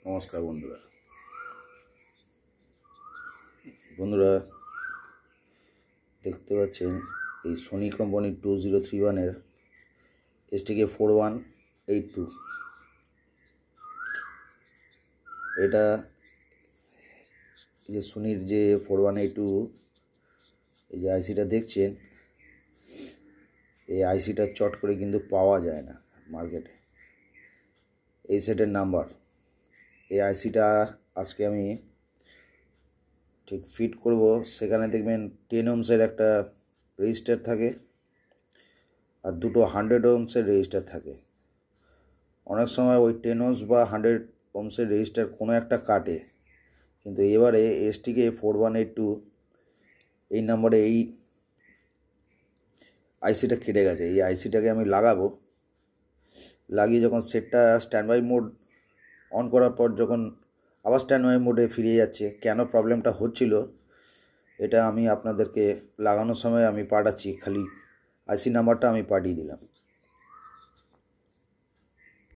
নমস্কার বন্ধুরা দেখতে পাচ্ছেন এই সোনি কোম্পানির 2031-এর STK4182 এটা যে সোনির যে 4182 এই যে আইসিটা দেখছেন, এই আইসিটা চট করে কিন্তু পাওয়া যায় না মার্কেটে। এই সেটের নাম্বার, এই আইসিটা আজকে আমি ঠিক ফিট করব। সেখানে দেখবেন 10 ohms-এর একটা রেজিস্টার থাকে আর দুটো 100 ohms-এর রেজিস্টার থাকে। অনেক সময় ওই 10 ohms বা 100 ohms-এর রেজিস্টার কোনো একটা কাটে, কিন্তু এবারে STK4182 এই নম্বরে এই আইসিটা কেটে গেছে। এই আইসিটাকে আমি লাগাবো, লাগিয়ে যখন সেটটা স্ট্যান্ড বাই মোড অন করার পর যখন আবার স্ট্যান্ড বাই মোডে ফিরে যাচ্ছে, কেন প্রবলেমটা হচ্ছিল এটা আমি আপনাদেরকে লাগানোর সময় আমি পাঠাচ্ছি, খালি আইসি নাম্বারটা আমি পাঠিয়ে দিলাম।